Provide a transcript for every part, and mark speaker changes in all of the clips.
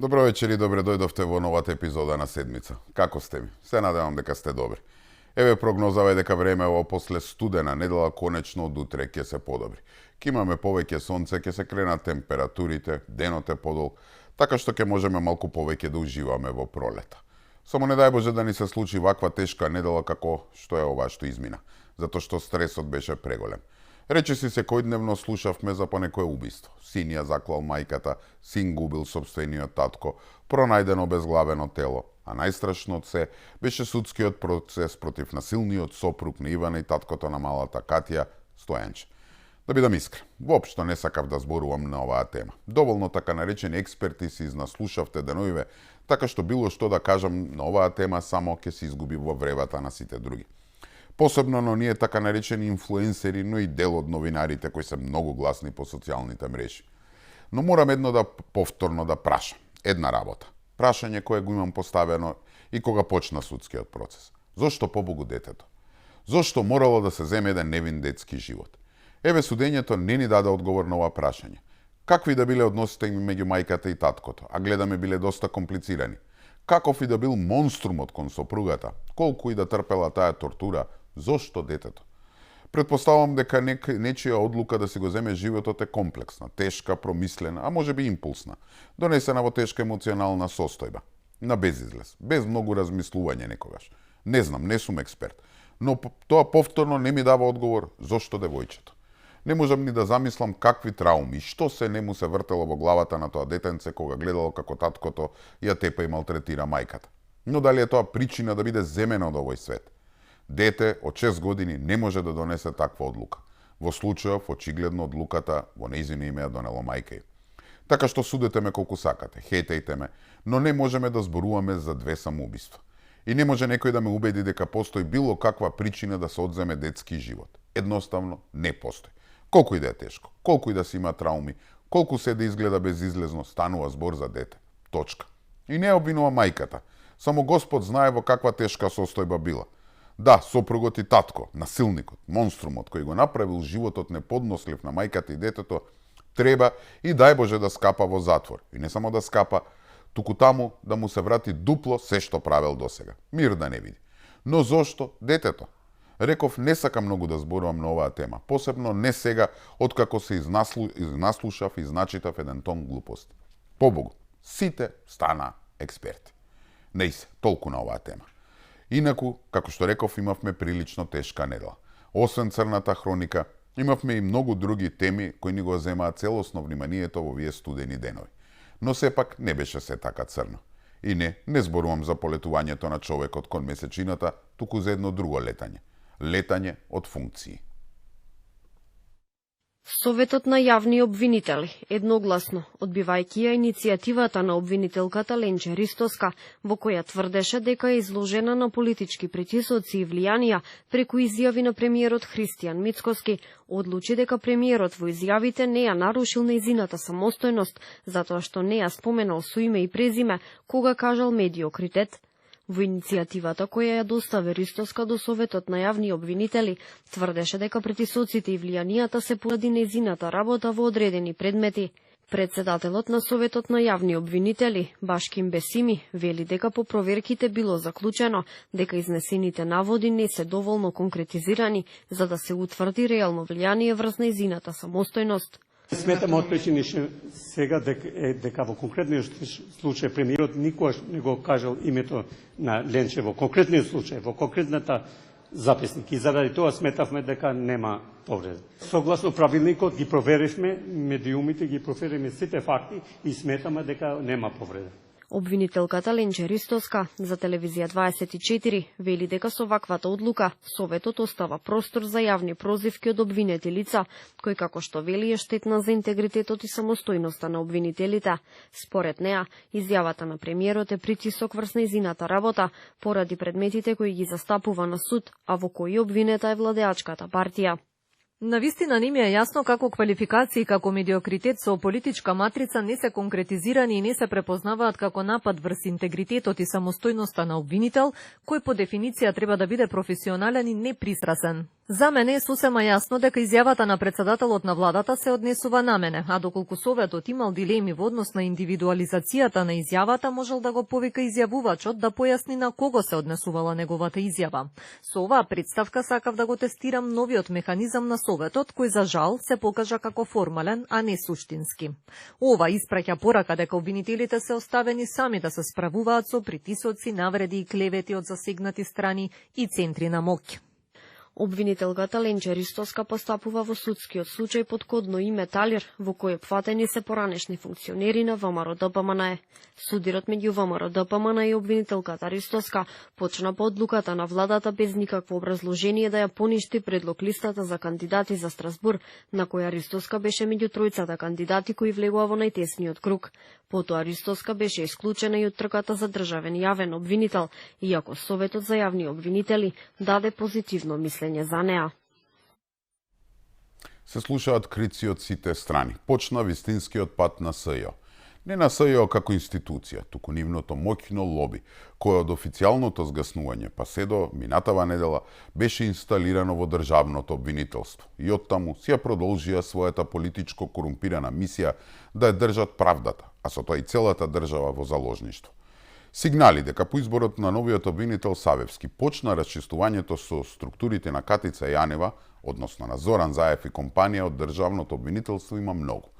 Speaker 1: Добро вечер и добре дојдовте во новата епизода на Седмица. Како сте ми? Се надевам дека сте добри. Еве прогнозава е дека времево после студена недела конечно од утре ќе се подобри. Ќе имаме повеќе сонце, ќе се кренат температурите, денот е подолг, така што ќе можеме малку повеќе да уживаме во пролета. Само не дај Боже да ни се случи ваква тешка недела како што е ова што измина, затоа што стресот беше преголем. Речиси секојдневно слушавме за понекое убиство. Син ја заклал мајката, син губил собствениот татко, пронајдено безглавено тело, а најстрашно од се беше судскиот процес против насилниот сопруг на Ивана и таткото на малата Катја, Стојанче. Да бидам искрен, воопшто не сакав да зборувам на оваа тема. Доволно така наречени експерти си изнаслушавте деновиве, така што било што да кажам на оваа тема само ќе се изгуби во вревата на сите други. Посебно на оние така наречени инфлуенсери, но и дел од новинарите кои се многу гласни по социјалните мрежи. Но морам повторно да прашам. Една работа. Прашање кое го имам поставено и кога почна судскиот процес. Зошто побогу детето? Зошто морало да се земе еден невин детски живот? Еве судењето не ни даде одговор на ова прашање. Какви да биле односите им меѓу мајката и таткото, а гледаме биле доста комплицирани. Каков и да бил монструмот кон сопругата, колку и да трпела таа тортура, зошто детето? Предпоставам дека нечија одлука да си го земе животот е комплексна, тешка, промислена, а можеби импулсна, донесена во тешка емоционална состојба, на безизлез, без многу размислување некогаш. Не знам, не сум експерт, но тоа повторно не ми дава одговор зошто девојчето. Не можам ни да замислам какви трауми, што се не му се вртело во главата на тоа детенце кога гледало како таткото ја тепа и малтретира мајката. Но дали е тоа причина да биде земено од овој свет? Дете од 6 години не може да донесе таква одлука. Во случајов, очигледно одлуката во нејзино име ја донело мајка ѝ. Така што судете ме колку сакате, хейтејте ме, но не можеме да зборуваме за две самоубиства. И не може некој да ме убеди дека постои било каква причина да се одземе детски живот. Едноставно не постои. Колку и да е тешко, колку и да се има трауми, колку се да изгледа безизлезно, станува збор за дете. Точка. И не обвинува мајката. Само Господ знае во каква тешка состојба била. Да, сопругот и татко, насилникот, монструмот кој го направил животот неподнослив на мајката и детето, треба и дај Боже да скапа во затвор. И не само да скапа, туку таму да му се врати дупло се што правел досега. Мир да не види. Но зошто детето? Реков, не сакам многу да зборувам на оваа тема, посебно не сега, откако се изнаслушав и значитав еден тон глупост. Побогу, сите стана експерти. Не се, толку на оваа тема. Инаку, како што реков, имавме прилично тешка недела. Освен црната хроника, имавме и многу други теми кои ни го земаат целосно вниманието во овие студени денови. Но сепак не беше се така црно. И не зборувам за полетувањето на човекот кон месечината, туку за едно друго летање. Летање од функции.
Speaker 2: Советот на јавни обвинители едногласно, одбивајќи ја иницијативата на обвинителката Ленче Ристоска, во која тврдеше дека е изложена на политички притисоци и влијанија преку изјави на премиерот Христијан Мицкоски, одлучи дека премиерот во изјавите не ја нарушил нејзината самостојност, затоа што не ја споменал со име и презиме кога кажал медиокритет. Во иницијативата која ја достави Ристоска до Советот на јавни обвинители, тврдеше дека притисоците и влијанијата се поради нејзината работа во одредени предмети. Председателот на Советот на јавни обвинители, Башким Бесими, вели дека по проверките било заклучено дека изнесените наводи не се доволно конкретизирани за да се утврди реално влијание врз нејзината самостојност.
Speaker 3: Сметам од причини сега дека во конкретниот случај премиерот никогаш не го кажал името на Ленче во конкретниот случај, во конкретната записник. И заради тоа сметавме дека нема повреда. Согласно правилникот ги проверивме, медиумите ги проверивме сите факти и сметаме дека нема повреда.
Speaker 2: Обвинителката Ленче Ристоска за телевизија 24 вели дека со ваквата одлука Советот остава простор за јавни прозивки од обвинети лица, кој како што вели е штетна за интегритетот и самостојноста на обвинителите. Според неа, изјавата на премиерот е притисок врз нејзината работа поради предметите кои ги застапува на суд, а во кои обвинета е владеачката партија.
Speaker 4: Навистина не ми е јасно како квалификации како медиокритет со политичка матрица не се конкретизирани и не се препознаваат како напад врз интегритетот и самостојноста на обвинител, кој по дефиниција треба да биде професионален и непристрасен. За мене е сосема јасно дека изјавата на председателот на владата се однесува на мене, а доколку Советот имал дилеми во однос на индивидуализацијата на изјавата, можел да го повика изјавувачот да појасни на кого се однесувала неговата изјава. Со оваа представка сакав да го тестирам новиот механизам на Советот, кој за жал се покажа како формален, а не суштински. Ова испраќа порака дека обвинителите се оставени сами да се справуваат со притисоци, навреди и клевети од засегнати страни и центри на моќ.
Speaker 2: Обвинителката Ленче Ристоска постапува во судскиот случај под кодно име Талир, во кој опфатени се поранешни функционери на ВМРО ДПМН. Судирот меѓу ВМРО ДПМН и обвинителката Ристоска почна по одлуката на владата без никакво образложение да ја поништи предлог листата за кандидати за Страсбур, на која Ристоска беше меѓу тројцата кандидати кои влегува во најтесниот круг. Потоа Ристоска беше исклучена и од трката за државен јавен обвинител, иако Советот за јавни обвинители даде позитивно мислење за неа.
Speaker 1: Се слушаат крици од сите страни. Почна вистинскиот пат на СЈО. Не на СЈО како институција, туку нивното моќно лоби, кое од официјалното згаснување па се до минатава недела беше инсталирано во државното обвинителство. И оттаму си ја продолжија својата политичко корумпирана мисија да ја држат правдата, а со тоа и целата држава во заложништво. Сигнали дека по изборот на новиот обвинител Савевски почна расчистувањето со структурите на Катица Јанева, односно на Зоран Заев и компанија од државното обвинителство, има многу.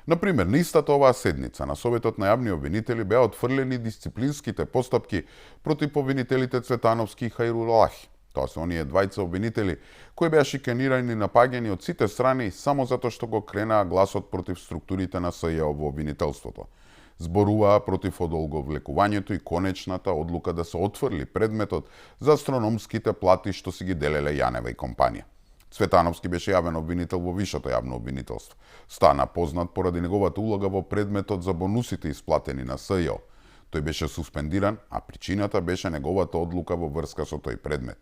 Speaker 1: Например, на истата оваа седница на Советот на јавни обвинители беа отфрлени дисциплинските постапки против обвинителите Цветановски и Хајрулахи. Тоа се оние двајца обвинители кои беа шиканирани и напаѓани од сите страни само затоа што го кренаа гласот против структурите на СЈО во обвинителството. Зборуваа против одолговлекувањето и конечната одлука да се отфрли предметот за астрономските плати што си ги делеле Јанева и компанија. Цветановски беше јавен обвинител во вишето јавно обвинителство. Стана познат поради неговата улога во предметот за бонусите исплатени на СЈО. Тој беше суспендиран, а причината беше неговата одлука во врска со тој предмет.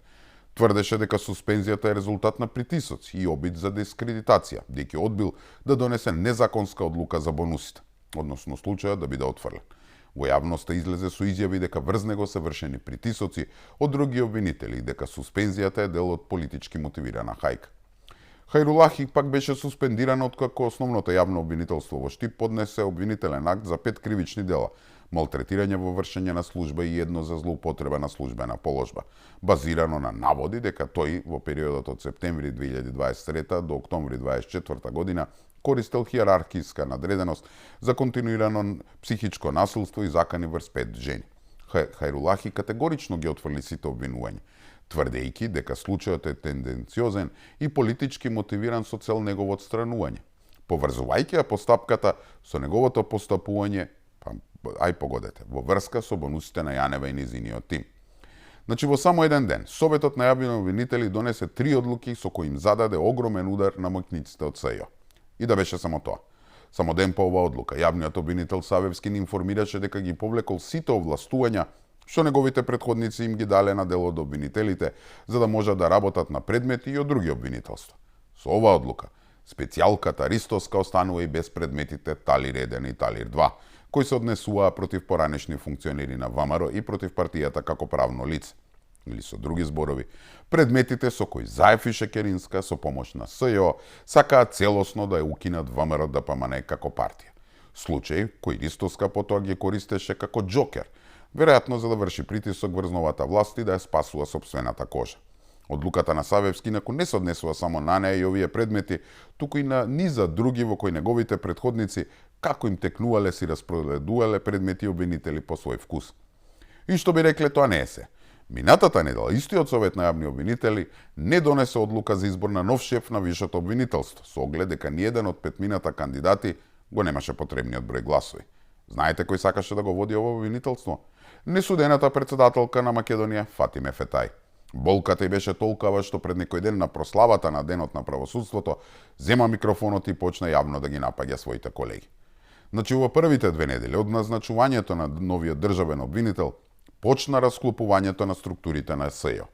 Speaker 1: Тврдеше дека суспензијата е резултат на притисоци и обид за дискредитација, бидејќи одбил да донесе незаконска одлука за бонусите, односно случајот да биде отфрлен. Во јавноста излезе со изјави дека врз него се вршени притисоци од други обвинители и дека суспензијата е дел од политички мотивирана хајка. Хајрулахи пак беше суспендиран откако основното јавно обвинителство во Штип поднесе обвинителен акт за 5 кривични дела: малтретирање во вршење на служба и едно за злоупотреба на службена положба, базирано на наводи дека тој во периодот од септември 2023 до октомври 2024 година користел хиерархиска надреденост за континуирано психичко насилство и закани врз 5 жени. Хајрулахи категорично ги отфрли сите обвинувања, тврдејќи дека случајот е тенденциозен и политички мотивиран со цел негово отстранување, поврзувајќи ја постапката со неговото постапување, ај погодете, во врска со бонусите на Јанева и низиниот тим. Значи, во само еден ден, Советот на јавни обвинители донесе 3 одлуки со кои им зададе огромен удар на моќниците од СЈО. И да беше само тоа. Само ден по оваа одлука, јавниот обвинител Савевски ни информираше дека ги повлекол сите овластувања што неговите претходници им ги дале на дел од обвинителите, за да можат да работат на предмети и од други обвинителства. Со оваа одлука, специјалката Ристоска останува и без предметите Талир 1 и Талир 2, кои се однесуваа против поранешни функционери на ВМРО и против партијата како правно лице. Или со други зборови, предметите со кои Заев и Шекеринска со помош на СЈО сакаат целосно да ја укинат ВМРО ДПМН како партија. Случај кој Ристоска потоа ги користеше како џокер, веројатно за да врши притисок врз новата власт и да ја спасува сопствената кожа. Одлуката на Савевски инаку не се однесува само на неа и овие предмети, туку и на низа други во кои неговите претходници како им текнувале си распределувале предмети и обвинители по свој вкус. И што би рекле, тоа не е се. Минатата недела истиот Совет на јавни обвинители не донесе одлука за избор на нов шеф на вишето обвинителство, со оглед дека ниеден од 5 кандидати го немаше потребниот број гласови. Знаете кој сакаше да го води ово обвинителство? Несудената председателка на Македонија Фатиме Фетај. Болката й беше толкава што пред некој ден на прославата на Денот на правосудството зема микрофонот и почна јавно да ги напаѓа своите колеги. Значи, во првите 2 недели од назначувањето на новиот државен обвинител почна расклопувањето на структурите на СЈО.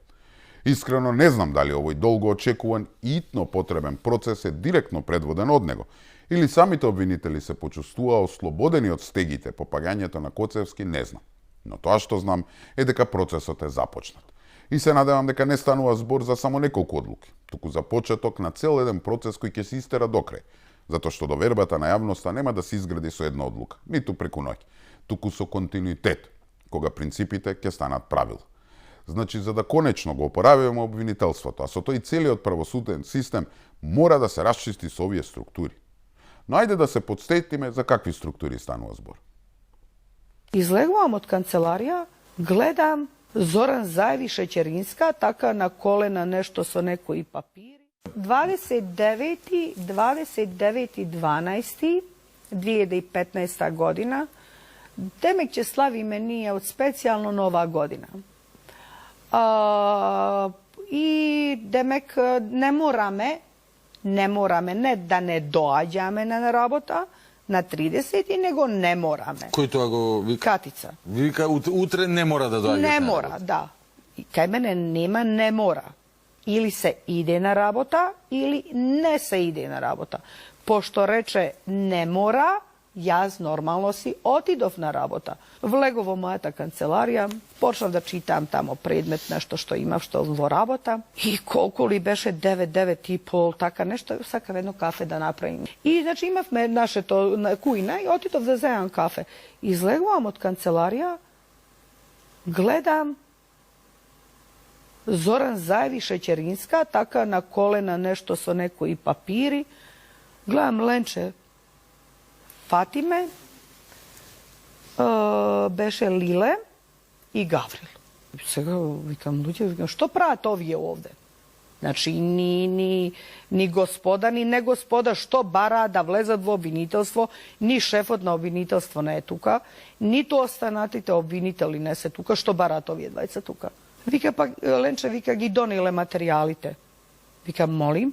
Speaker 1: Искрено не знам дали овој долго очекуван и итно потребен процес е директно предводен од него, или самите обвинители се почувствуваа ослободени од стегите по пагањето на Коцевски, не знам. Но тоа што знам е дека процесот е започнат. И се надевам дека не станува збор за само неколку одлуки, туку за почеток на цел еден процес кој ќе се истера до крај, затоа што довербата на јавноста нема да се изгради со една одлука, ниту преку ноќ, туку со континуитет, кога принципите ќе станат правило. Значи, за да конечно го опоравиме обвинителството, а со тој целиот правосуден систем мора да се расчисти со овие структури. Но ајде да се подсетиме за какви структури станува збор.
Speaker 5: Излегувам од канцеларија, гледам Зоран Заев и Шеќеринска, така на колена нешто со некои папири. 29.12.2015 година, демек ќе славиме ние од специјално нова година. И демек не мораме не да не доаѓаме на работа на 30, него не мораме.
Speaker 6: Кој тоа го вика?
Speaker 5: Катица.
Speaker 6: Вика утре не мора да доаѓаш.
Speaker 5: Не мора, да. И кај мене нема не мора. Или се иде на работа, или не се иде на работа. Пошто рече не мора, јас нормално си отидов на работа. Влегов во мојата канцеларија, почнав да читам тамо предмет, нешто што имав што во работа. И колку ли беше 9-9:30, така нешто, сакав едно кафе да направим. И значи имавме нашето кујна и отидов да земам кафе. Излегувам од канцеларија, гледам Зоран Заев и Шеќеринска, така на колена нешто со некои папири. Гледам Ленче, Фатиме, беше Лиле и Гаврил. Сега викам луѓе, што прават овие овде? Значи, ни господа, ни не господа, што бараат да влезат во обвинителство, ни шефот на обвинителство не е тука, ниту останатите обвинители не се тука, што бараат овие двајца тука? Вика пак, Ленче, вика, ги донеле материјалите. Викам, молим.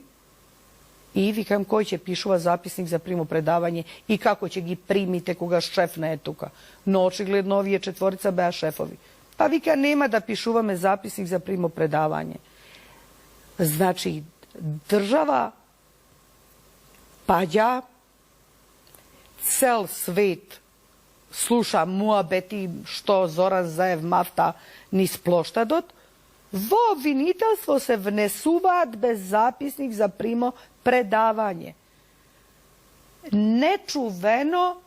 Speaker 5: И викам, кој ќе пишува записник за примопредавање и како ќе ги примите кога шеф не е тука. Но очигледно овие четворица беа шефови. Па вика, нема да пишуваме записник за примопредавање. Значи, држава паѓа, цел свет слуша муабети што Зоран Заев мафта низ плоштадот, во обвинителство се внесуваат без записник за примопредавање. Нечувено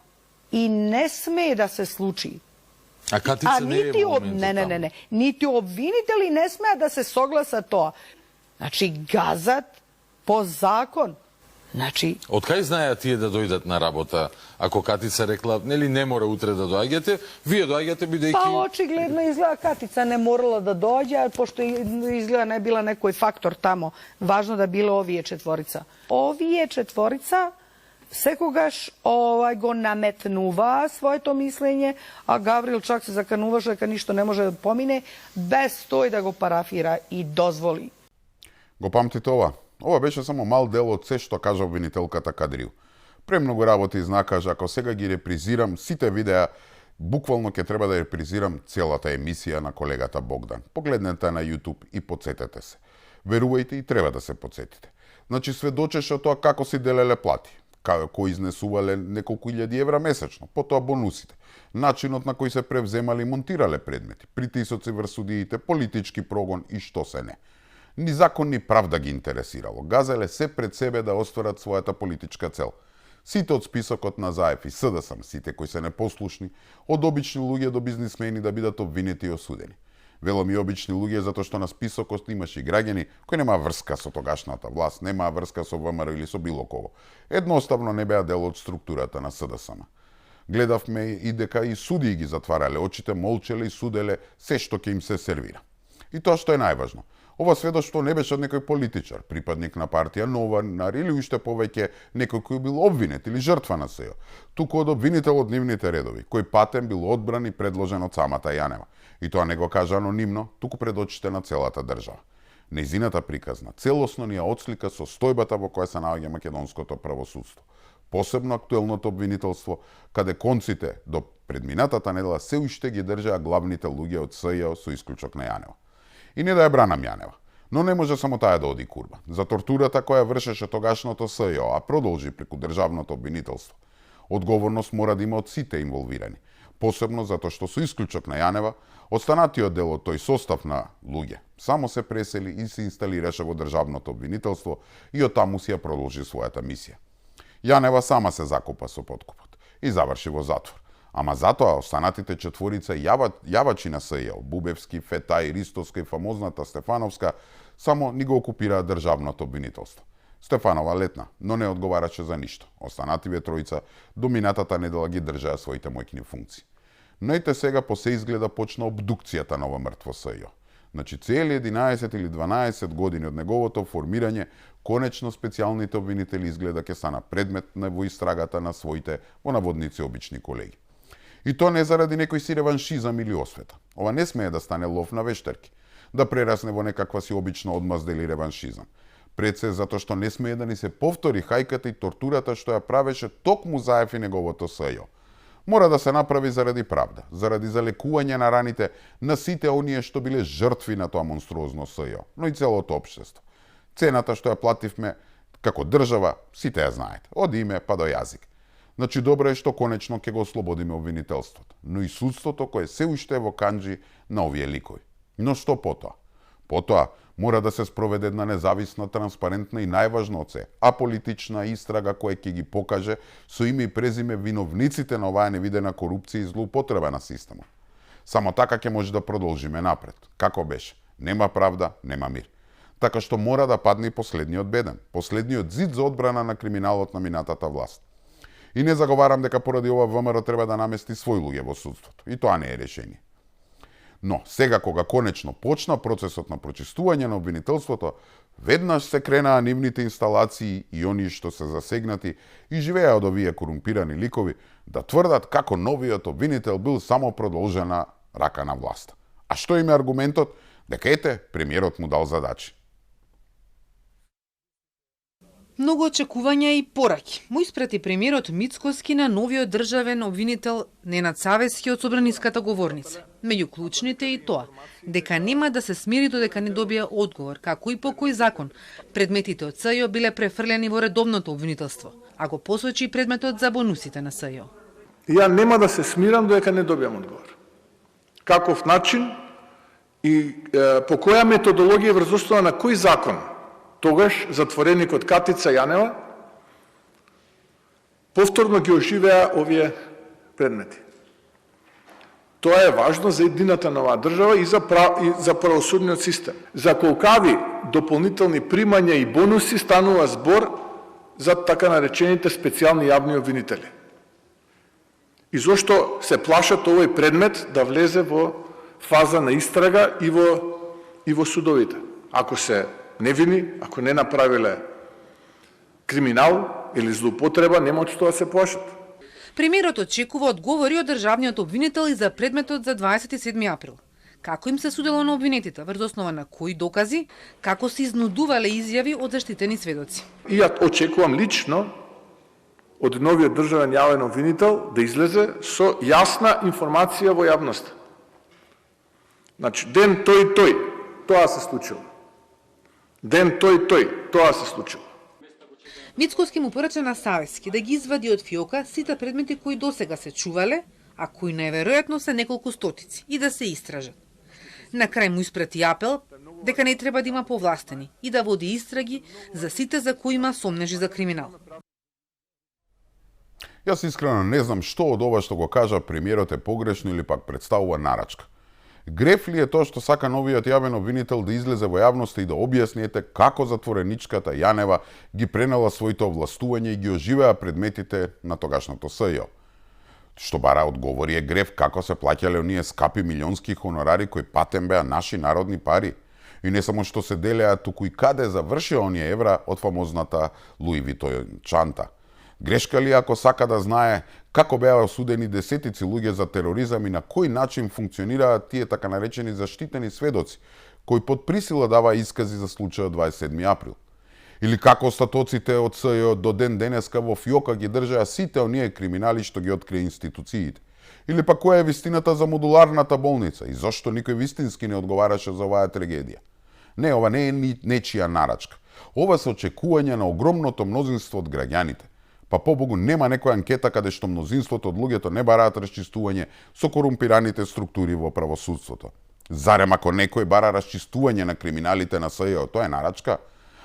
Speaker 5: и не смее да се случи.
Speaker 6: А Катица не е во моментот
Speaker 5: не. Нити обвинители не смеат да се согласат тоа. Значи, газат по закон. Значи,
Speaker 6: од кај знаеа тие да дојдат на работа? Ако Катица рекла, нели не мора утре да доаѓате, вие доаѓате бидејќи...
Speaker 5: Па очигледно изгледа Катица не морала да доаѓа, пошто изгледа не била некој фактор тамо. Важно да биле овие четворица. Овие четворица секогаш го наметнуваа своето мислење, а Гаврил чак се закануваше дека ништо не може да помине, без тој да го парафира и дозволи.
Speaker 1: Го памтите ова? Ова беше само мал дел од се што кажа обвинителката Кадрил. Премногу работи изнакажа, ако сега ги репризирам сите видеа, буквално ќе треба да репризирам целата емисија на колегата Богдан. Погледнете на YouTube и подсетете се. Верувајте и треба да се подсетите. Значи сведочеше тоа како си делеле плати, кои изнесувале неколку илјади евра месечно, потоа бонусите, начинот на кој се превземали и монтирале предмети, притисоци врз судиите, политички прогон и што се не. Ни закон ни правда ги интересирало. Газеле се пред себе да остварат својата политичка цел. Сите од списокот на Заев и СДСМ, сите кои се непослушни, од обични луѓе до бизнисмени да бидат обвинети и осудени. Велам и обични луѓе затоа што на списокот имаше и граѓани кои немаа врска со тогашната власт, немаа врска со ВМРО или со било кого. Едноставно не беа дел од структурата на СДСМ. Гледавме и дека и судии ги затварале очите, молчеле и суделе се што ќе им се сервира. И тоа што е најважно. Ова сведоштво не беше од некој политичар, припадник на партија Новинар или уште повеќе некој кој бил обвинет или жртва на СЕО, туку од обвинител од нивните редови, кој патем бил одбран и предложен од самата Јанева. И тоа не го кажа анонимно, туку пред очите на целата држава. Нејзината приказна целосно ни ја отслика состојбата во која се наоѓа македонското правосудство. Посебно актуелното обвинителство, каде конците до предминатата недела се уште ги држаа главните луѓе од СЈО со исклучок на Јанева. И не да ја бранам Јанева, но не може само таа да оди курба. За тортурата која вршеше тогашното СЈО, а продолжи преку државното обвинителство. Одговорност мора да има од сите инволвирани. посебно затоа што со исклучок на Јанева, останатиот дел од тој состав на луѓе само се пресели и се инсталираше во државното обвинителство и од таму си ја продолжи својата мисија. Јанева сама се закопа со подкупот и заврши во затвор. Ама затоа останатите четворица јавачи на СЈО, Бубевски, Фетај, Ристоска и фамозната Стефановска, само ни го окупираа државното обвинителство. Стефанова летна, но не одговараше за ништо. Останативе тројца до минатата недела ги држаа своите моќни функции. Но ете сега по се изгледа почна обдукцијата на ова мртво СЈО. Значи цели 11 или 12 години од неговото формирање, конечно специјалните обвинители изгледа ќе стана предмет на во истрагата на своите, во наводници, обични колеги. И то не заради некој си реваншизам или освета. Ова не смее да стане лов на вештерки, да прерасне во некаква си обична одмазда или реваншизам. Пред се затоа што не смее да ни се повтори хајката и тортурата што ја правеше токму Заев и неговото СЈО. Мора да се направи заради правда, заради залекување на раните на сите оние што биле жртви на тоа монструозно СЈО, но и целото општество. Цената што ја плативме како држава, сите ја знаете, од име па до јазик. Значи добро е што конечно ќе го ослободиме обвинителството, но и судството кое се уште е во канџи на овие ликови. Но што потоа? Потоа мора да се спроведе една независна, транспарентна и најважно од се, аполитична истрага која ќе ги покаже со име и презиме виновниците на оваа невидена корупција и злоупотреба на системот. Само така ќе може да продолжиме напред. Како беше? Нема правда, нема мир. Така што мора да падне и последниот беден, последниот зид за одбрана на криминалот на минатата власт. И не заговарам дека поради ова ВМРО треба да намести свој луѓе во судството. И тоа не е решение. Но сега кога конечно почна процесот на прочистување на обвинителството, веднаш се кренаа нивните инсталации и оние што се засегнати и живеа од овие корумпирани ликови да тврдат како новиот обвинител бил само продолжена рака на власта. А што им е аргументот? Дека ете, премиерот му дал задачи.
Speaker 7: Многу очекувања и пораки му испрати премиерот Мицкоски на новиот државен обвинител Ненад Савески од Собраниската говорница. Меѓу клучните и тоа, дека нема да се смири додека не добија одговор, како и по кој закон предметите од СЈО биле префрлени во редовното обвинителство, а го посочи предметот за бонусите на СЈО.
Speaker 8: Ја нема да се смирам додека не добијам одговор. Каков начин и по која методологија врз основа на кој закон тогаш затвореникот Катица Јанева повторно ги оживеа овие предмети. Тоа е важно за едината на оваа држава и за правосудниот систем. За колкави дополнителни примања и бонуси станува збор за така наречените специјални јавни обвинители. И зошто се плашат овој предмет да влезе во фаза на истрага и во судовите. Ако се невини, ако не направиле криминал или злоупотреба, нема од што да се плашат.
Speaker 7: Премиерот очекува одговори од државниот обвинител и за предметот за 27 април. Како им се судело на обвинетите, врз основа на кои докази, како се изнудувале изјави од заштитени сведоци.
Speaker 8: И ја очекувам лично од новиот државен јавен обвинител да излезе со јасна информација во јавноста. Значи, ден тој, тоа се случило. Ден тој, тоа се случило.
Speaker 7: Мицкоски му порача на Савески да ги извади од фиока сите предмети кои досега се чувале, а кои најверојатно се неколку стотици, и да се истражат. На крај му испрати апел дека не треба да има повластени и да води истраги за сите за кои има сомнежи за криминал.
Speaker 1: Јас искрено не знам што од ова што го кажа премиерот е погрешно или пак представува нарачка. Греф ли е тоа што сака новиот јавен обвинител да излезе во јавноста и да објасниете како затвореничката Јанева ги пренела своите овластувања и ги оживеа предметите на тогашното СЈО? Што бара одговори е Греф како се плаќале оние скапи милионски хонорари кои патем беа наши народни пари. И не само што се делеа, туку и каде завршија оние евра од фамозната Луи Витон чанта. Грешка ли ако сака да знае како беа осудени десетици луѓе за тероризам и на кој начин функционираат тие така наречени заштитени сведоци, кои под присила дава искази за случајот 27 април? Или како остатоците од СЈО до ден денеска во фиока ги држаа сите оние криминали што ги открија институциите? Или пак која е вистината за модуларната болница и зошто никој вистински не одговараше за оваа трагедија? Не, ова не е нечија нарачка. Ова се очекување на огромното мнозинство од граѓаните. Па побогу нема некоја анкета каде што мнозинството од луѓето не бараат расчистување со корумпираните структури во правосудството. Зарем ако некој бара расчистување на криминалите на СЈО, тоа е нарачка?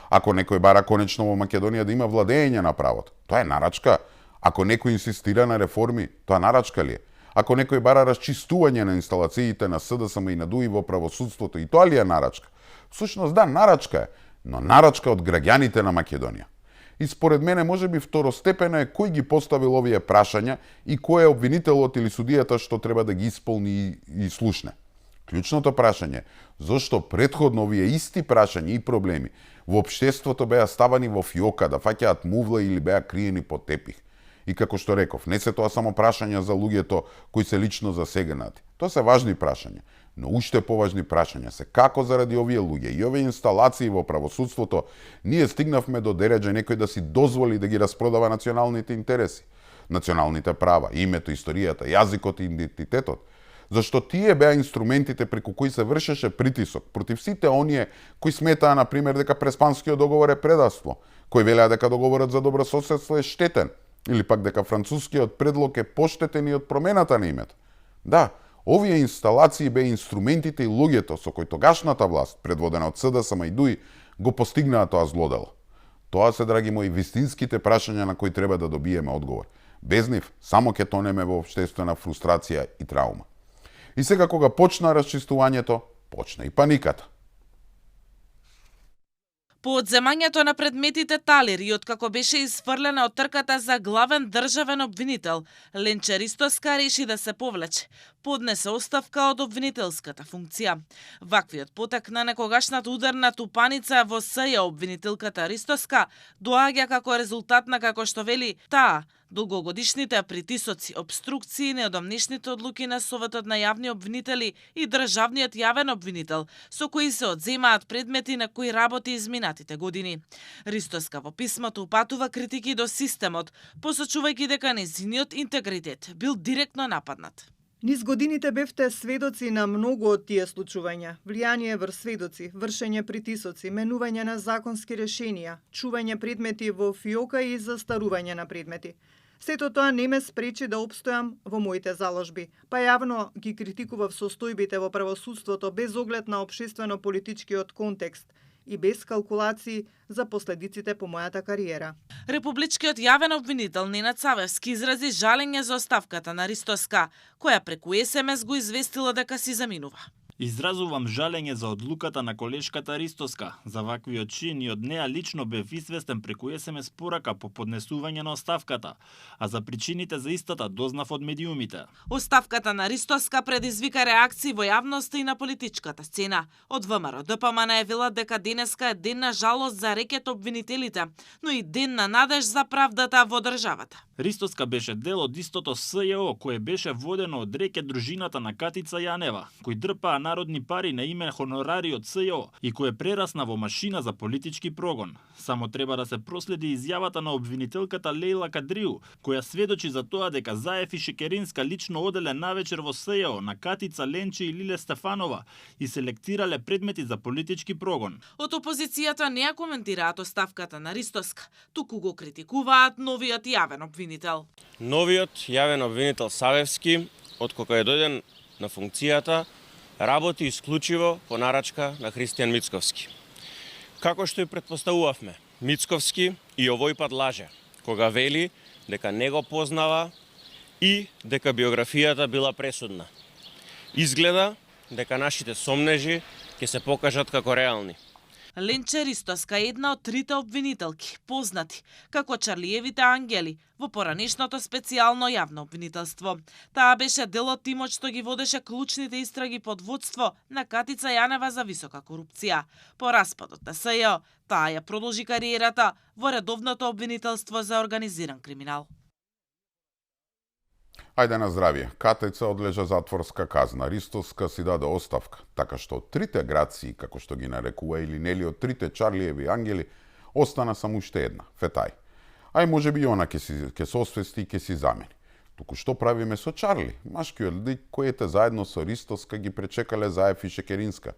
Speaker 1: Ако некој бара конечно во Македонија да има владење на правото, тоа е нарачка? Ако некој инсистира на реформи, тоа нарачка ли е? Ако некој бара расчистување на инсталациите на СДСМ и на ДУИ во правосудството, и тоа ли е нарачка? Всушност да, нарачка е, но нарачка од граѓаните на Македонија. И според мене можеби второстепено е кој ги поставил овие прашања и кој е обвинителот или судијата што треба да ги исполни и слушне. Клучното прашање е зошто претходно овие исти прашања и проблеми во општеството беа ставани во фиока да фаќаат мувла или беа криени под тепих. И како што реков, не се тоа само прашања за луѓето кои се лично засегнати. Тоа се важни прашања, но уште поважни прашања се како заради овие луѓе и овие инсталации во правосудството ние стигнавме до дереџа некој да си дозволи да ги распродава националните интереси, националните права, името, историјата, јазикот и идентитетот. Зашто тие беа инструментите преку кои се вршеше притисок против сите оние кои сметаа, например, дека Преспанскиот договор е предавство, кои велеа дека договорот за добрососедство е штетен, или пак дека францускиот предлог е поштетен и од промената на името. Да, овие инсталации беа инструментите и луѓето со кои тогашната власт, предводена од СДСМ и ДУИ, го постигнаа тоа злодело. Тоа се, драги мои, вистинските прашања на кои треба да добиеме одговор. Без нив само ќе тонеме во општествена фрустрација и траума. И сега кога почна расчистувањето, почна и паниката.
Speaker 9: По одземањето на предметите Талир и откако беше изфрлена од трката за главен државен обвинител, Ленче Ристоска реши да се повлече. Поднесе оставка од обвинителската функција. Ваквиот потек на некогашната ударна тупаница во СЈО обвинителката Ристоска доаѓа како резултат на, како што вели таа, долгогодишните притисоци, обструкции и неодамнешните одлуки на Советот на јавни обвинители и државниот јавен обвинител, со кои се одземаат предмети на кои работи изминатите години. Ристоска во писмото упатува критики до системот, посочувајќи дека нејзиниот интегритет бил директно нападнат.
Speaker 10: Низ годините бевте сведоци на многу од тие случувања. Влијание врз сведоци, вршење притисоци, менување на законски решенија, чување предмети во фиока и застарување на предмети. Сето тоа не ме спречи да опстојам во моите заложби, па јавно ги критикував состојбите во правосудството без оглед на општествено-политичкиот контекст и без калкулации за последиците по мојата кариера.
Speaker 9: Републичкиот јавен обвинител Ненад Савевски изрази жалење за оставката на Ристоска, која преку СМС го известила дека си заминува.
Speaker 11: Изразувам жалење за одлуката на колешката Ристоска. За ваквиот чин и од неа лично бев известен преку СМС порака по поднесување на оставката, а за причините за истата дознав од медиумите.
Speaker 9: Оставката на Ристоска предизвика реакции во јавноста и на политичката сцена. Од ВМРО ДПМН најавила дека денеска е ден на жалост за рекет обвинителите, но и ден на надеж за правдата во државата.
Speaker 11: Ристоска беше дел од истото СЈО кое беше водено од рекет дружината на Катица Јанева, кој дрпаа народни пари на име хонорари од СЈО и кој прерасна во машина за политички прогон. Само треба да се проследи изјавата на обвинителката Лејла Кадриу, која сведочи за тоа дека Заев и Шекеринска лично оделе навечер во СЈО на Катица, Ленче и Лиле Стефанова и селектирале предмети за политички прогон.
Speaker 9: Од опозицијата не ја коментираат оставката на Ристоска, туку го критикуваат новиот јавен обвинител.
Speaker 12: Новиот јавен обвинител Савевски, откако е дојден на функцијата, работи исклучиво по нарачка на Христијан Мицковски. Како што и претпоставувавме, Мицковски и овој пат лаже, кога вели дека не го познава и дека биографијата била пресудна. Изгледа дека нашите сомнежи ќе се покажат како реални.
Speaker 9: Ленче Ристоска е една од трите обвинителки, познати како Чарлиевите ангели во поранешното специјално јавно обвинителство. Таа беше дел од тимот што ги водеше клучните истраги под водство на Катица Јанева за висока корупција. По распадот на СЈО, таа ја продолжи кариерата во редовното обвинителство за организиран криминал.
Speaker 1: Ајде на здравје. Катица одлежа затворска казна. Ристоска си даде оставка, така што од трите граци, како што ги нарекува, или нели од трите Чарлиеви ангели, остана само уште една, Фетај. Ај може би она ќе се освести и ќе си замени. Туку што правиме со Чарли? Машкиот лик којете заедно со Ристоска ги пречекале Заев и Шекеринска,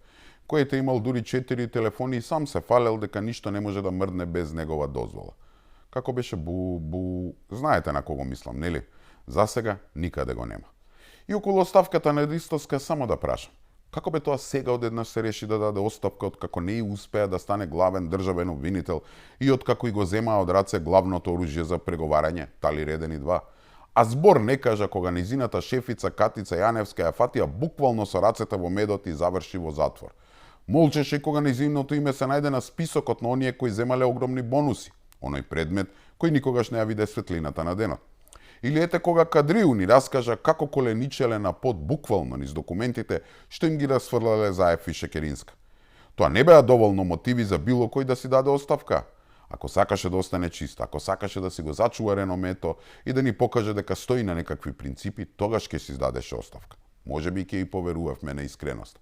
Speaker 1: којете имал дури 4 телефони и сам се фалел дека ништо не може да мрдне без негова дозвола. Како беше знаете на кого мислам, нели? За сега никаде го нема. И околу оставката на Ристоска само да прашам. Како бе тоа сега одеднаш се реши да даде оставка откако не успеа да стане главен државен обвинител и откако и го земаа од раце главното оружје за преговарање, Тали Редени 2? А збор не кажа кога низината шефица Катица Јаневска ја фатија буквално со рацете во медот и заврши во затвор. Молчеше и кога низиното име се најде на списокот на оние кои земале огромни бонуси, оној предмет кој никогаш не ја виде светлината на денот. Или ете кога Кадриу ни раскажа како коленичеле на пот буквално низ документите што им ги расфрлале Заев и Шекеринска. Тоа не беа доволно мотиви за било кој да си даде оставка. Ако сакаше да остане чист, ако сакаше да си го зачува реномето и да ни покаже дека стои на некакви принципи, тогаш ќе си дадеше оставка. Можеби ќе и поверувавме на искреност.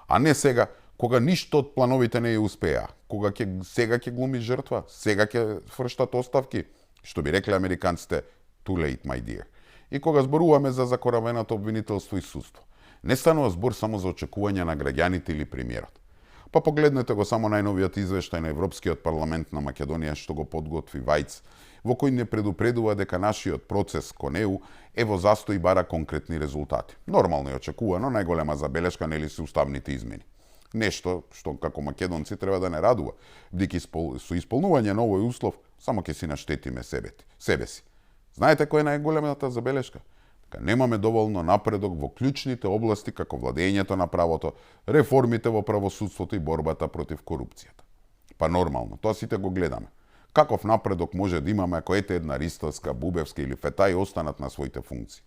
Speaker 1: А не сега, кога ништо од плановите не ја успеа, кога сега ќе глуми жртва, сега ќе фрштат оставки, што би рекле американците, too late, my dear. И кога зборуваме за закоравеното обвинителство и судство, не станува збор само за очекување на граѓаните или премиерот. Па погледнете го само најновиот извештај на Европскиот парламент на Македонија што го подготви Вајц, во кој не предупредува дека нашиот процес кон ЕУ е во застој и бара конкретни резултати. Нормално и очекувано, најголема забелешка нели се уставните измени. Нешто што како македонци треба да не радува, бидејќи со исполнување на овој услов само ќе си наштетиме себе си. Знаете која е најголемата забелешка? Дека немаме доволно напредок во клучните области како владењето на правото, реформите во правосудството и борбата против корупцијата. Па нормално, тоа сите го гледаме. Каков напредок може да имаме ако ете една Ристовска, Бубевска или Фетај останат на своите функции?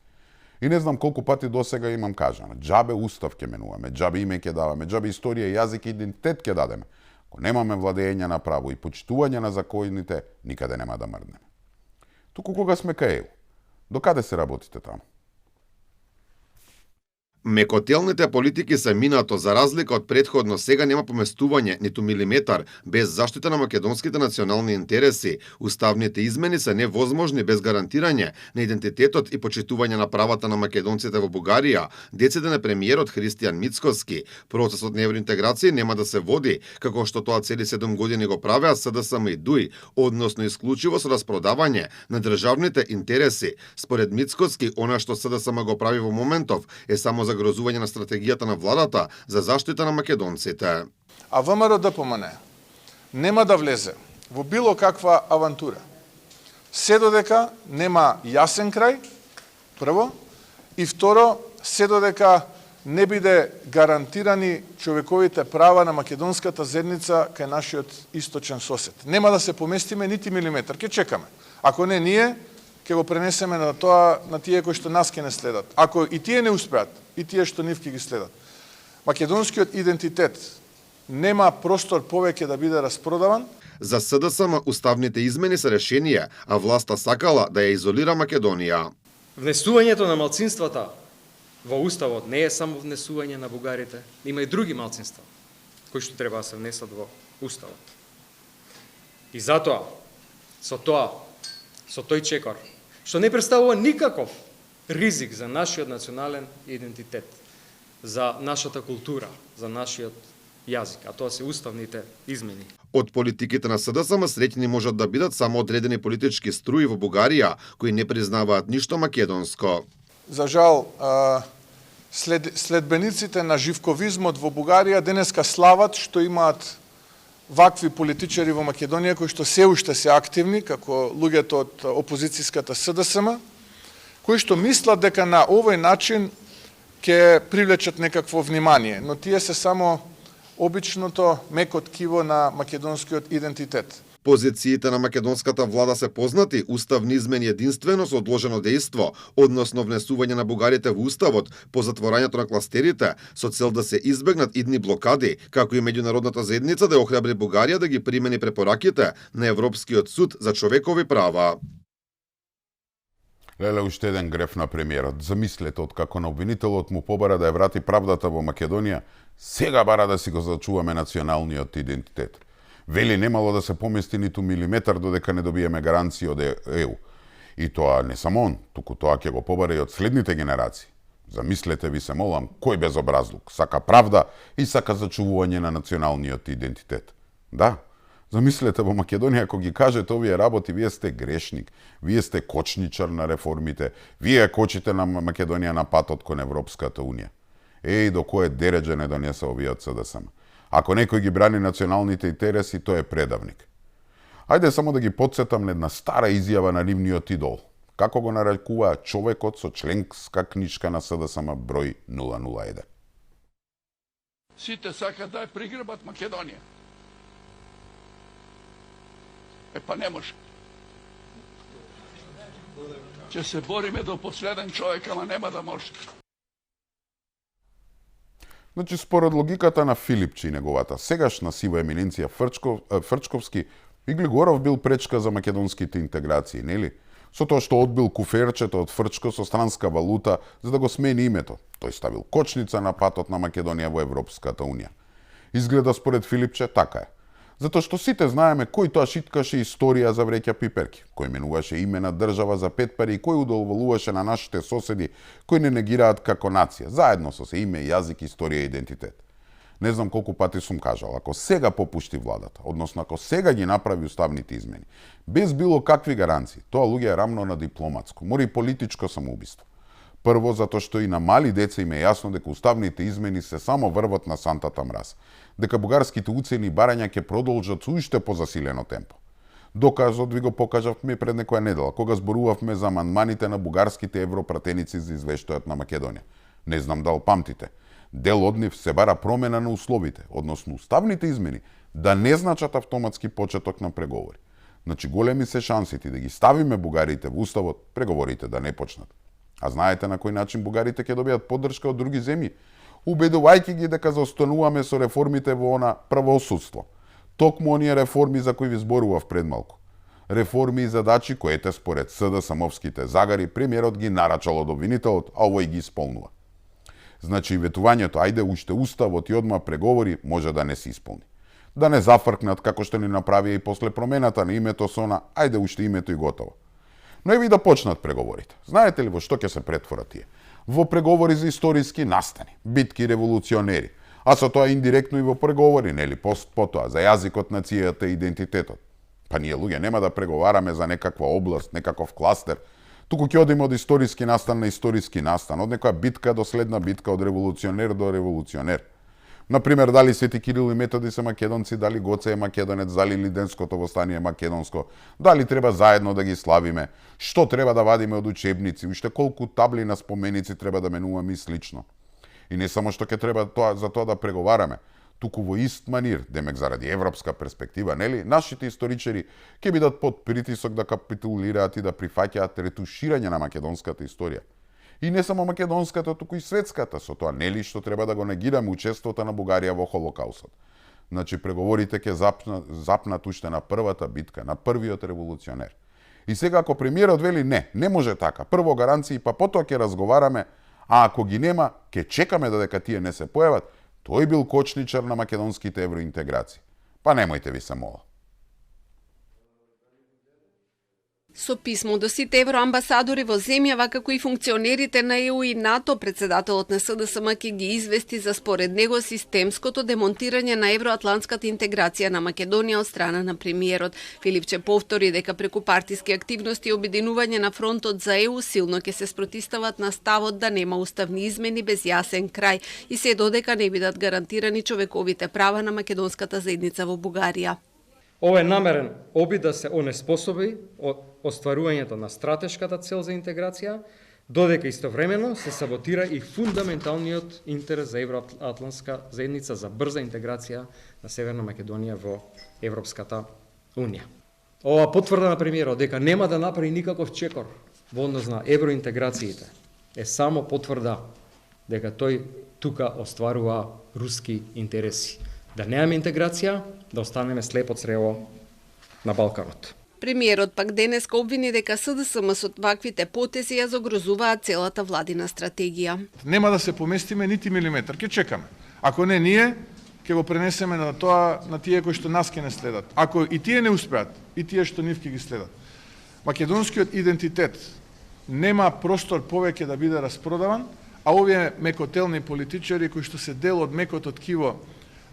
Speaker 1: И не знам колку пати досега имам кажано, џабе устав ќе менуваме, џабе име ќе даваме, џабе историја, јазик и идентитет ќе дадеме. Ако немаме владење на право и почитување на законите, никаде нема да мрднеме. Туку кога сме кај ЕУ, докаде се работите таму?
Speaker 13: Мекотелните политики се минато, за разлика од претходно, сега нема поместување ниту милиметар без заштита на македонските национални интереси. Уставните измени се невозможни без гарантирање на идентитетот и почитување на правата на македонците во Бугарија. Деците на премиерот Христијан Мицковски, процесот на евроинтеграција нема да се води, како што тоа цели 7 години го правеа СДСМ и ДУИ, односно исклучиво со распродавање на државните интереси. Според Мицковски, она што СДСМ го прави во моментов е само загрозување на стратегијата на владата за заштита на македонците.
Speaker 8: А ВМРО ДПМН нема да влезе во било каква авантура, се додека нема јасен крај, прво, и второ, се додека не биде гарантирани човековите права на македонската заедница кај нашиот источен сосед. Нема да се поместиме нити милиметар, ке чекаме. Ако не ние, ќе го пренесеме на тоа на тие кои што нас ќе не следат. Ако и тие не успеат, и тие што нив ќе ги следат. Македонскиот идентитет нема простор повеќе да биде распродаван.
Speaker 13: За СДСМ уставните измени се решенија, а власта сакала да ја изолира Македонија.
Speaker 14: Внесувањето на малцинствата во уставот не е само внесување на бугарите, има и други малцинства кои што треба да се внесат во уставот. И затоа, со тој чекор, што не представува никаков ризик за нашиот национален идентитет, за нашата култура, за нашиот јазик, а тоа се уставните измени.
Speaker 13: Од политиките на СДСМ среќни можат да бидат само одредени политички струи во Бугарија, кои не признаваат ништо македонско.
Speaker 8: За жал, следбениците на живковизмот во Бугарија денеска слават што имаат вакви политичари во Македонија кои што се уште се активни, како луѓето од опозицијската СДСМ, кои што мислат дека на овој начин ќе привлечат некакво внимание, но тие се само обичното меко ткиво на македонскиот идентитет.
Speaker 13: Позициите на македонската влада се познати: уставни измени единствено со одложено дејство, односно внесување на бугарите во уставот по затворањето на кластерите со цел да се избегнат идни блокади, како и меѓународната заедница да охрабри Бугарија да ги примени препораките на Европскиот суд за човекови права.
Speaker 1: Леле, уште еден греф на премиерот. Замислете, откако на обвинителот му побара да ја врати правдата во Македонија, сега бара да си го зачуваме националниот идентитет. Вели немало да се помести ниту милиметар додека не добиеме гаранции од ЕУ. И тоа не само он, туку тоа ќе го побара и од следните генерации. Замислете, ви се молам, кој безобразлук сака правда и сака зачувување на националниот идентитет. Да, Замислете во Македонија, ако ги кажете овие работи, вие сте грешник, вие сте кочничар на реформите, вие кочите на Македонија на патот кон Европската Унија. До кое дередже не донесе овие од СДСМ. Ако некој ги брани националните интереси, тој е предавник. Ајде само да ги подсетам на една стара изјава на нивниот идол. Како го нарекуваа човекот со членска книжка на СДСМ број 001.
Speaker 15: Сите сакаат да ја пригрбат Македонија. Па не може. Ќе се бориме до последен човек, ама нема да може.
Speaker 1: Значи, според логиката на Филипче и неговата сегашна сива еминенција Фрчковски, Иглигоров бил пречка за македонските интеграции, нели? Со тоа што одбил куферчето од Фрчко со странска валута за да го смени името. Тој ставил кочница на патот на Македонија во Европската Унија. Изгледа според Филипче така е. Затоа што сите знаеме кој тоа шиткаше историја за вреќа пиперки, кој менуваше име на држава за 5 пари и кој удоволуваше на нашите соседи кои не негираат како нација, заедно со се име, јазик, историја и идентитет. Не знам колку пати сум кажал, ако сега попушти владата, односно ако сега ги направи уставните измени, без било какви гаранции, тоа луѓе е рамно на дипломатско, мори политичко самоубиство. Прво, затоа што и на мали деца им е јасно дека уставните измени се само врвот на сантата мраз, дека бугарските уцени и барања ќе продолжат со уште позасилено темпо. Доказот ви го покажавме пред некоја недела, кога зборувавме за амандманите на бугарските европратеници за извештајот на Македонија. Не знам дали памтите. Дел од нив се бара промена на условите, односно уставните измени, да не значат автоматски почеток на преговори. Значи големи се шансите да ги ставиме бугарите во уставот, преговорите да не почнат. А знаете на кој начин бугарите ќе добијат поддршка од други земји? Убедувајќи ги дека заостануваме со реформите во она правосудство. Токму оние реформи за кои ви зборував пред малку. Реформи и задачи коите според СДСМовските загари премиерот ги нарачал од обвинителот, а овој ги исполнува. Значи ветувањето ајде уште уставот и одма преговори може да не се исполни. Да не зафркнат како што ни направија и после промената на името со она, ајде уште името и готово. Но еви да почнат преговорите. Знаете ли во што ќе се претворат тие? Во преговори за историски настани, битки револуционери, а со тоа индиректно и во преговори, нели, потоа за јазикот, нацијата и идентитетот. Па ние луѓе нема да преговараме за некаква област, некаков кластер, туку ќе одиме од историски настан на историски настан, од некоја битка до следна битка, од револуционер до револуционер. Например, дали Свети Кирил и Методи се македонци, дали Гоце е македонец, дали Лиденското востание е македонско, дали треба заедно да ги славиме, што треба да вадиме од учебници, уште колку табли на споменици треба да менуваме и слично. И не само што ќе треба за тоа да преговараме, туку во ист манир, демек заради европска перспектива, нели, нашите историчари ќе бидат под притисок да капитулираат и да прифаќаат ретуширање на македонската историја. И не само македонската, туку и светската, со тоа нели што треба да го негираме учеството на Бугарија во Холокаустот. Значи преговорите ќе запнат уште на првата битка, на првиот револуционер. И сега ако премиерот вели не може така, прво гаранции, па потоа ќе разговараме, а ако ги нема, ќе чекаме додека тие не се појават, тој бил кочничар на македонските евроинтеграции. Па немојте ви се мола.
Speaker 16: Со писмо до сите евроамбасадори во земјава, како и функционерите на ЕУ и НАТО, председателот на СДСМ ќе ги извести за според него системското демонтирање на евроатлантската интеграција на Македонија од страна на премиерот. Филипче повтори дека преку партиски активности и обединување на фронтот за ЕУ силно ќе се спротивстават на ставот да нема уставни измени без јасен крај и се додека не бидат гарантирани човековите права на македонската заедница во Бугарија.
Speaker 14: Ова е намерен обид да се онеспособи остварувањето на стратешката цел за интеграција, додека истовремено се саботира и фундаменталниот интерес за евроатлантска заедница за брза интеграција на Северна Македонија во Европската Унија. Ова потврда на премиерот дека нема да направи никаков чекор во однос на евроинтеграциите е само потврда дека тој тука остварува руски интереси. Да немаме интеграција, да останеме слепо црево на Балканот.
Speaker 16: Премиерот пак денеска обвини дека СДСМ со ваквите потези ја загрозуваат целата владина стратегија.
Speaker 8: Нема да се поместиме нити милиметар, ќе чекаме. Ако не ние, ќе го пренесеме на тоа на тие кои што нас ќе не следат. Ако и тие не успеат, и тие што нив ќе ги следат. Македонскиот идентитет нема простор повеќе да биде распродаван, а овие мекотелни политичари кои што се дел од мекото ткиво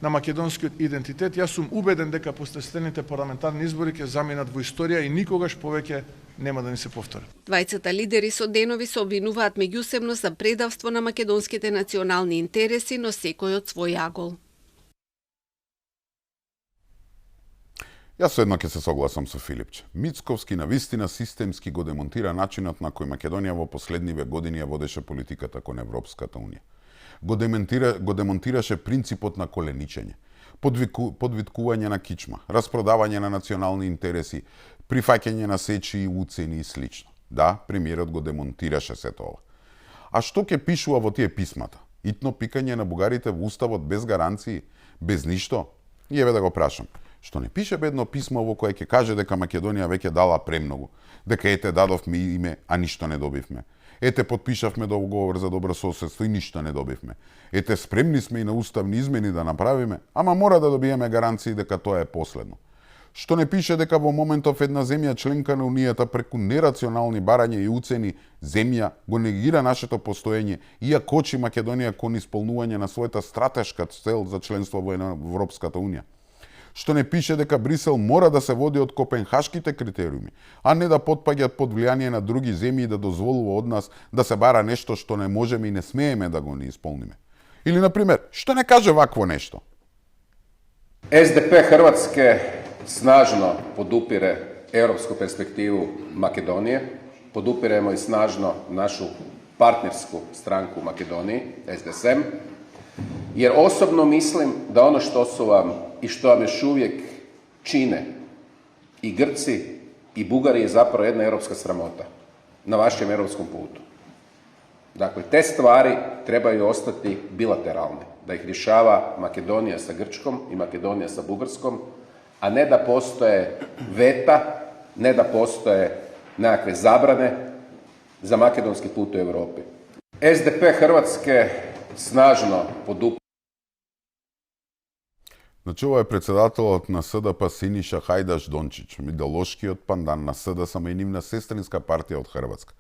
Speaker 8: на македонскиот идентитет. Јас сум убеден дека после следните парламентарни избори ќе заминат во историја и никогаш повеќе нема да ни се повторат.
Speaker 16: Двајцата лидери со денови се обвинуваат меѓусебно за предавство на македонските национални интереси, но секој од свој агол.
Speaker 1: Јас едно ќе се согласам со Филипче. Мицковски навистина системски го демонтира начинот на кој Македонија во последниве години ја водеше политиката кон Европската унија. Го демонтираше принципот на коленичење, подвиткување на кичма, распродавање на национални интереси, прифаќање на сечи и уцени и слично. Да, премиерот го демонтираше се тоа. А што ќе пишува во тие писмата? Итно пикање на бугарите во уставот без гаранции, без ништо? И еве да го прашам. Што не пише едно писмо во кое ќе каже дека Македонија веќе дала премногу, дека ете дадовме име, а ништо не добивме. Ете подпишавме договор за добро соседство и ништо не добивме. Ете спремни сме и на уставни измени да направиме, ама мора да добиеме гаранции дека тоа е последно. Што не пише дека во моментов една земја членка на Унијата преку нерационални барања и уцени земја го негира нашето постоење и ја кочи Македонија кон исполнување на својата стратешка цел за членство во Европската Унија. Што не пише дека Брисел мора да се води од копенхашките критериуми, а не да потпаѓат под влијание на други земји и да дозволува од нас да се бара нешто што не можеме и не смееме да го не исполниме. Или, например, што не каже вакво нешто?
Speaker 17: SDP Hrvatske snažno podupire europsku perspektivu Makedonije, podupiremo i snažno našu partnersku stranku u Makedoniji, SDSM, jer osobno mislim da ono što su vam i što vam još uvijek čine i Grci i Bugari je zapravo jedna europska sramota na vašem europskom putu. Dakle, te stvari trebaju ostati bilateralne, da ih rješava Makedonija sa Grčkom i Makedonija sa Bugarskom, a ne da postoje veta, ne da postoje nekakve zabrane za makedonski put u Europi. SDP Hrvatske snažno podupire.
Speaker 1: Значи, ова е председателот на СДП Синиша Хајдаш Дончич, идеолошкиот пандан на СДСМ и нивна сестринска партија од Хрватска.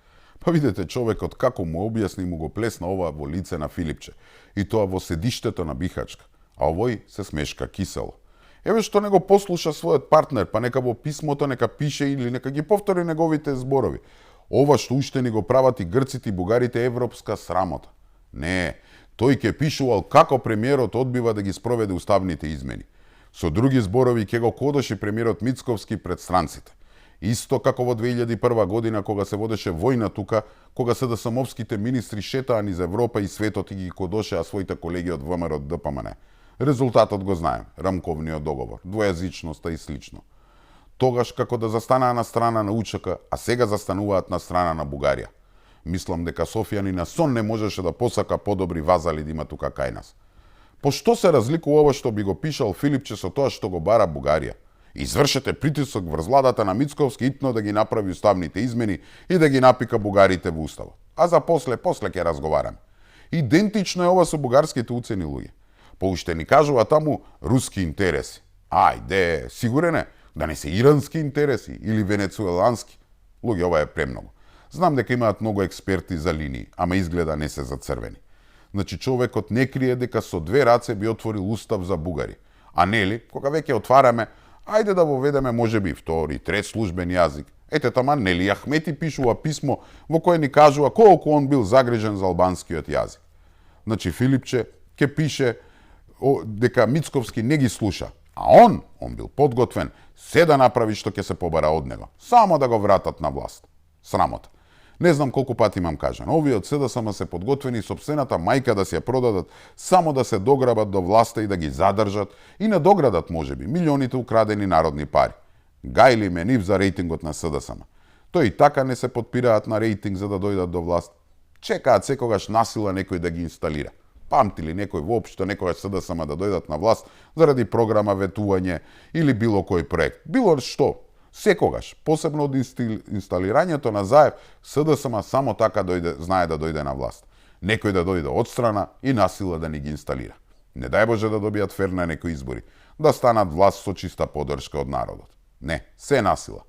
Speaker 1: Па видете, човекот како му објасни му го плесна ова во лице на Филипче, и тоа во седиштето на Бихачка, а овој се смешка кисело. Еве што не го послуша својот партнер, па нека во писмото нека пише или нека ги повтори неговите зборови. Ова што уште ни го прават и грците и бугарите европска срамота. Не, тој ќе пишувал како премиерот одбива да ги спроведе уставните измени. Со други зборови ќе го кодеше премиерот Мицковски пред странците. Исто како во 2001 година кога се водеше војна тука, кога СДСМовските министри шетаа низ Европа и светот и ги кодошеа своите колеги од ВМРО ДПМН. Резултатот го знаем, рамковниот договор, двојазичноста и слично. Тогаш како да застанаа на страна на УЧК, а сега застануваат на страна на Бугарија. Мислам дека Софија ни на сон не можеше да посака подобри вазали да има тука кај нас. По што се разликува ова што би го пишал Филипче со тоа што го бара Бугарија? Извршете притисок врз владата на Мицковски итно да ги направи уставните измени и да ги напика бугарите во уставот. А за после ќе разговараме. Идентично е ова со бугарските уцени луѓе. По уште ни кажува таму руски интереси. Ајде, сигурен е да не се ирански интереси или венецуелански. Луѓе, ова е премногу. Знам дека имаат многу експерти за линии, ама изгледа не се зацрвени. Значи човекот не крие дека со две раце би отворил устав за бугари. А нели, кога веќе отвараме, ајде да воведеме можеби втори, трет службен јазик. Ете тама Нели Ахмети пишува писмо во кое ни кажува колку он бил загрижен за албанскиот јазик. Значи Филипче ќе пише дека Мицковски не ги слуша, а он бил подготвен се да направи што ќе се побара од него, само да го вратат на власт. Срамота. Не знам колку пати имам кажано, овие од СДСМ се подготвени собствената мајка да се ја продадат, само да се дограбат до власта и да ги задржат и не доградат можеби милионите украдени народни пари. Гајли ме нив за рейтингот на СДСМ. Тој и така не се подпираат на рейтинг за да дојдат до власт. Чекаат секогаш насила некој да ги инсталира. Памти ли некој воопшто некогаш СДСМ да дојдат на власт заради програма ветување или било кој проект. Било што. Секогаш, посебно од инсталирањето на Заев, СДСМ само така знае да дојде на власт. Некој да дојде од страна и насила да ни ги инсталира. Не дај Боже да добијат фер на некои избори, да станат власт со чиста поддршка од народот. Не, се насила.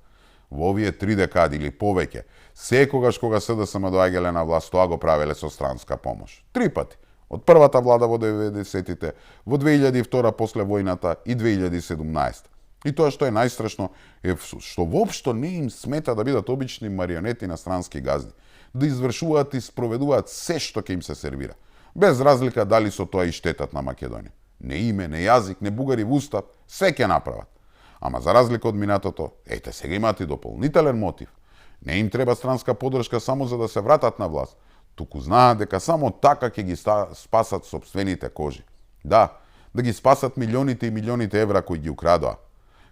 Speaker 1: Во овие 3 декади или повеќе, секогаш кога СДСМ доаѓале на власт, тоа го правеле со странска помош. 3 пати. Од првата влада во 90-тите, во 2002 после војната и 2017. И тоа што е најстрашно е што воопшто не им смета да бидат обични марионети на странски газди, да извршуваат и спроведуваат се што ќе им се сервира, без разлика дали со тоа и штетат на Македонија. Не име, не јазик, не бугари в устав, се ќе направат. Ама за разлика од минатото, ете сега имаат и дополнителен мотив. Не им треба странска поддршка само за да се вратат на власт, туку знаат дека само така ќе ги спасат сопствените кожи. Да ги спасат милионите и милионите евра кои ги украдоа.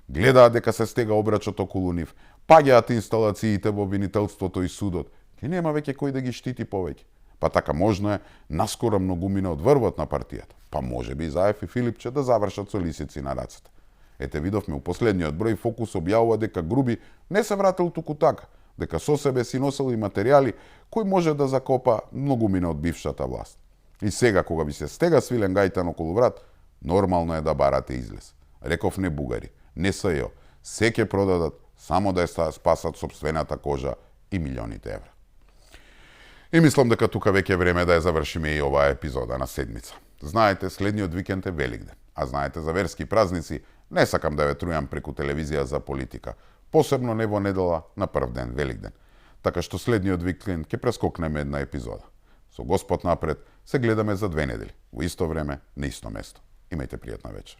Speaker 1: Гледаат дека се стега обрачот околу нив, паѓаат инсталациите во обвинителството и судот, ке нема веќе кој да ги штити повеќе. Па така можно е наскоро многумина од врвот на партијата, па може би Заев и Филипче да завршат со лисици на рацете. Ете видовме у последниот број Фокус објавува дека Груби не се вратил туку така, дека со себе си носел и материјали кои може да закопа многумина од бившата власт. И сега кога би се стега свилен гајтан околу врат, нормално е да барате излез. Реков не бугари, не СЈО, се ќе продадат само да ја спасат сопствената кожа и милионите евра. И мислам дека тука веќе е време да ја завршиме и оваа епизода на седмица. Знаете, следниот викенд е Великден, а знаете за верски празници не сакам да ве трујам преку телевизија за политика, посебно не во недела на прв ден Великден. Така што следниот викенд ќе прескокнеме една епизода. Со Господ напред се гледаме за 2 недели, во исто време, на исто место. Имајте пријатна вечер.